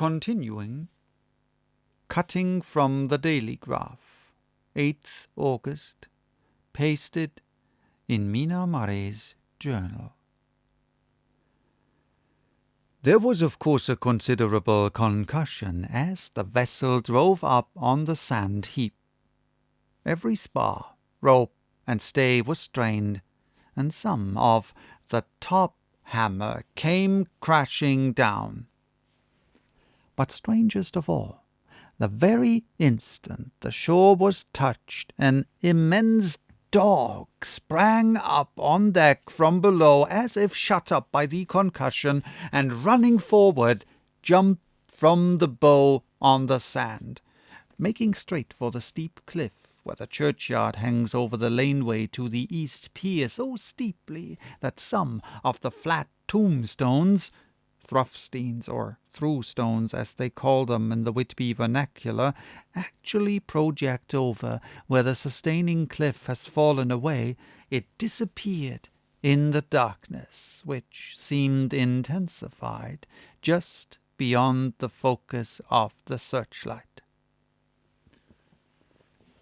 continuing, cutting from the Dailygraph, 8th August, pasted in Mina Mare's journal. There was of course a considerable concussion as the vessel drove up on the sand heap. Every spar, rope, and stay was strained, and some of the top hammer came crashing down. But strangest of all, the very instant the shore was touched, an immense dog sprang up on deck from below as if shut up by the concussion, and running forward, jumped from the bow on the sand, making straight for the steep cliff where the churchyard hangs over the laneway to the east pier so steeply that some of the flat tombstones, thruffsteins or through-stones as they call them in the Whitby vernacular, actually project over where the sustaining cliff has fallen away. It disappeared in the darkness, which seemed intensified just beyond the focus of the searchlight.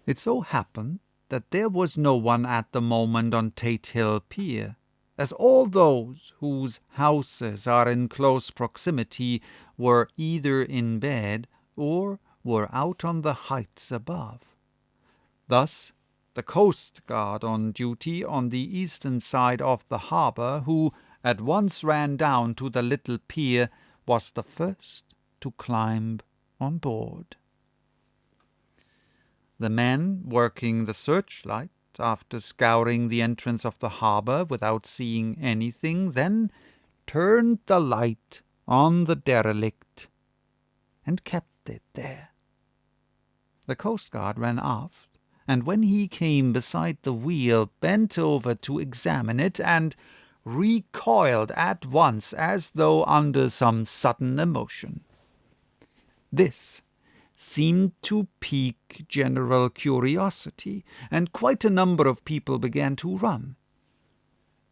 It so happened that there was no one at the moment on Tate Hill Pier, as all those whose houses are in close proximity were either in bed or were out on the heights above. Thus, the coast guard on duty on the eastern side of the harbour, who at once ran down to the little pier, was the first to climb on board. The men working the searchlight, after scouring the entrance of the harbour without seeing anything, then turned the light on the derelict and kept it there. The coastguard ran aft, and when he came beside the wheel, bent over to examine it, and recoiled at once as though under some sudden emotion. This seemed to pique general curiosity, and quite a number of people began to run.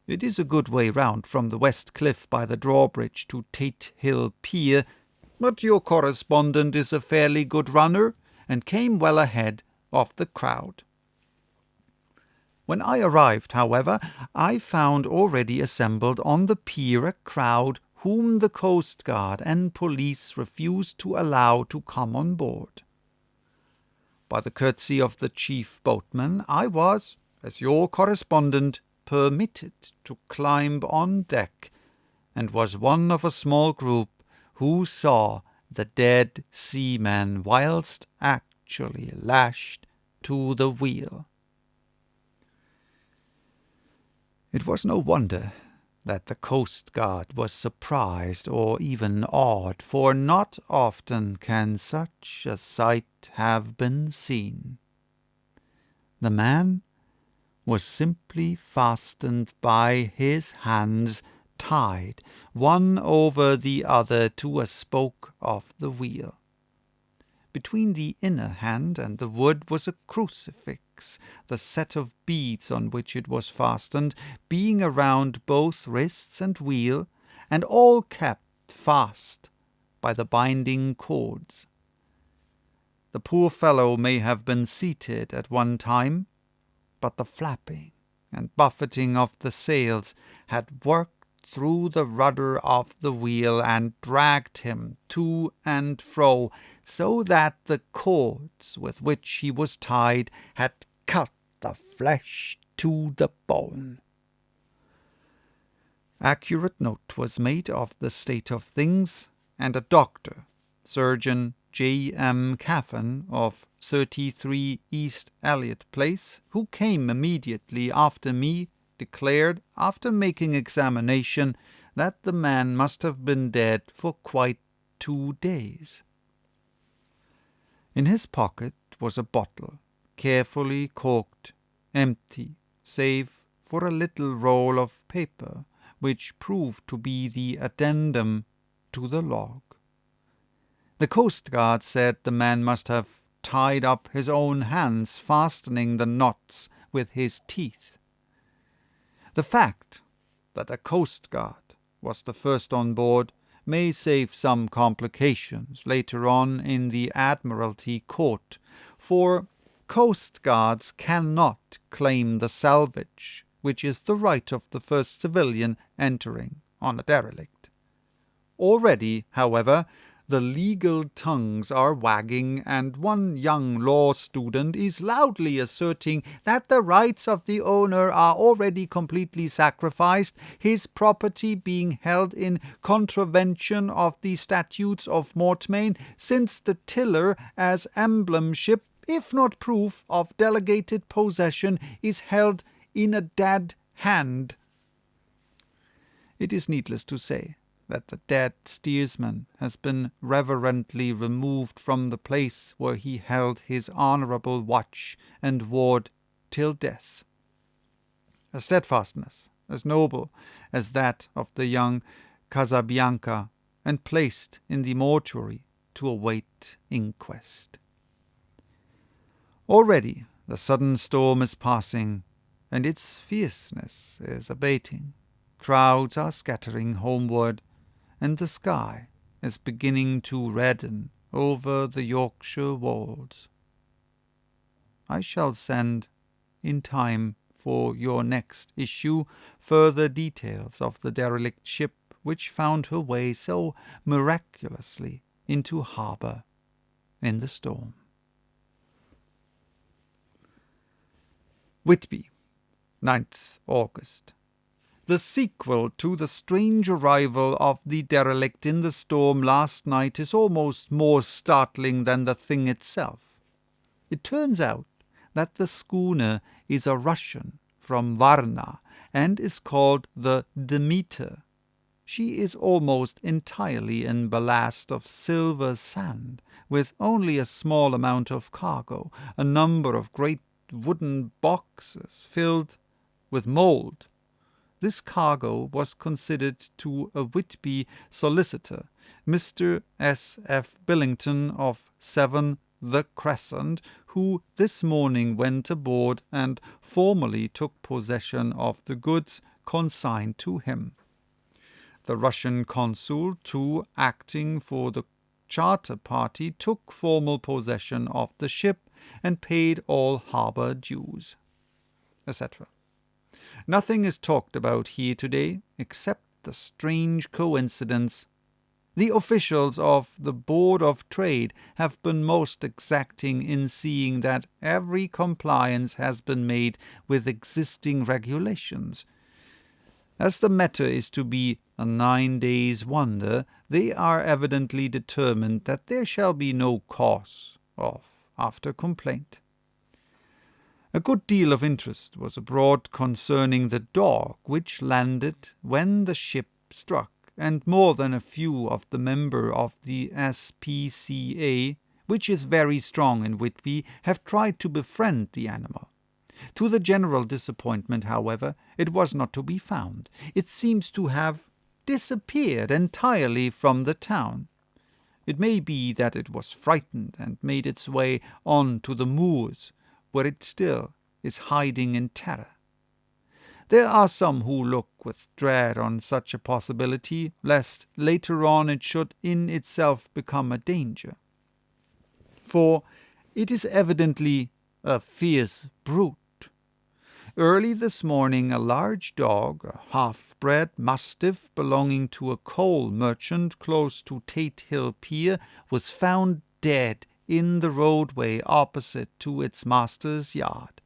It is a good way round from the West Cliff by the drawbridge to Tate Hill Pier, but your correspondent is a fairly good runner, and came well ahead of the crowd. When I arrived, however, I found already assembled on the pier a crowd whom the Coast Guard and police refused to allow to come on board. By the courtesy of the chief boatman, I was, as your correspondent, permitted to climb on deck, and was one of a small group who saw the dead seaman whilst actually lashed to the wheel. It was no wonder that the Coast Guard was surprised or even awed, for not often can such a sight have been seen. The man was simply fastened by his hands, tied one over the other to a spoke of the wheel. Between the inner hand and the wood was a crucifix, the set of beads on which it was fastened being around both wrists and wheel, and all kept fast by the binding cords. The poor fellow may have been seated at one time, but the flapping and buffeting of the sails had worked through the rudder of the wheel and dragged him to and fro, so that the cords with which he was tied had cut the flesh to the bone. Accurate note was made of the state of things, and a doctor, Surgeon J.M. Caffin of 33 East Elliot Place, who came immediately after me, declared, after making examination, that the man must have been dead for quite 2 days. In his pocket was a bottle, carefully corked, empty, save for a little roll of paper, which proved to be the addendum to the log. The Coast Guard said the man must have tied up his own hands, fastening the knots with his teeth. The fact that a Coast Guard was the first on board may save some complications later on in the Admiralty Court, for coast guards cannot claim the salvage, which is the right of the first civilian entering on a derelict. Already, however, the legal tongues are wagging, and one young law student is loudly asserting that the rights of the owner are already completely sacrificed, his property being held in contravention of the statutes of Mortmain, since the tiller as emblemship, if not proof of delegated possession, is held in a dead hand. It is needless to say that the dead steersman has been reverently removed from the place where he held his honourable watch and ward till death. A steadfastness as noble as that of the young Casabianca, and placed in the mortuary to await inquest. Already the sudden storm is passing, and its fierceness is abating. Crowds are scattering homeward, and the sky is beginning to redden over the Yorkshire wolds. I shall send, in time for your next issue, further details of the derelict ship which found her way so miraculously into harbour in the storm. Whitby, 9th August. The sequel to the strange arrival of the derelict in the storm last night is almost more startling than the thing itself. It turns out that the schooner is a Russian from Varna and is called the Demeter. She is almost entirely in ballast of silver sand, with only a small amount of cargo, a number of great wooden boxes filled with mould. This cargo was considered to a Whitby solicitor, Mr. S. F. Billington of 7 The Crescent, who this morning went aboard and formally took possession of the goods consigned to him. The Russian consul, too, acting for the charter party, took formal possession of the ship and paid all harbour dues, etc. Nothing is talked about here today except the strange coincidence. The officials of the Board of Trade have been most exacting in seeing that every compliance has been made with existing regulations. As the matter is to be a 9 days' wonder, they are evidently determined that there shall be no cause of after complaint. A good deal of interest was abroad concerning the dog which landed when the ship struck, and more than a few of the members of the S.P.C.A., which is very strong in Whitby, have tried to befriend the animal. To the general disappointment, however, it was not to be found. It seems to have disappeared entirely from the town. It may be that it was frightened and made its way on to the moors, where it still is hiding in terror. There are some who look with dread on such a possibility, lest later on it should in itself become a danger. For it is evidently a fierce brute. Early this morning a large dog, a half-bred mastiff belonging to a coal merchant close to Tate Hill Pier, was found dead in the roadway opposite to its master's yard.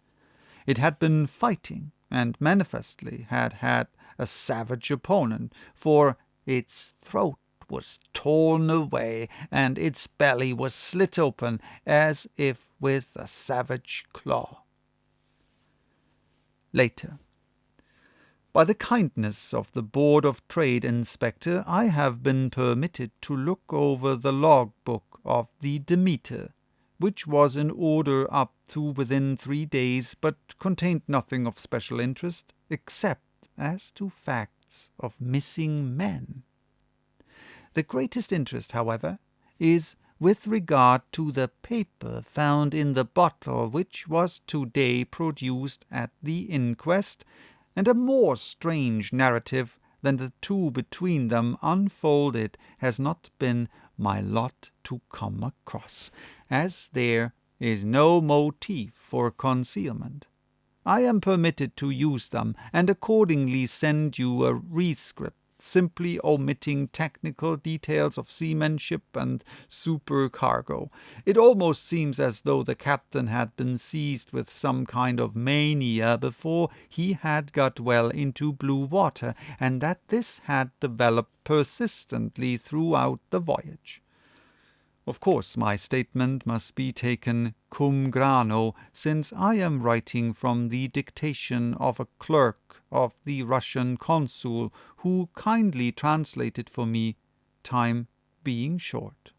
It had been fighting, and manifestly had had a savage opponent, for its throat was torn away, and its belly was slit open, as if with a savage claw. Later. By the kindness of the Board of Trade Inspector, I have been permitted to look over the log-book of the Demeter, which was in order up to within 3 days, but contained nothing of special interest, except as to facts of missing men. The greatest interest, however, is with regard to the paper found in the bottle which was today produced at the inquest, and a more strange narrative than the two between them unfolded has not been my lot to come across, as there is no motive for concealment. I am permitted to use them, and accordingly send you a rescript, simply omitting technical details of seamanship and supercargo. It almost seems as though the captain had been seized with some kind of mania before he had got well into blue water, and that this had developed persistently throughout the voyage. Of course, my statement must be taken cum grano, since I am writing from the dictation of a clerk of the Russian consul, who kindly translated for me, time being short.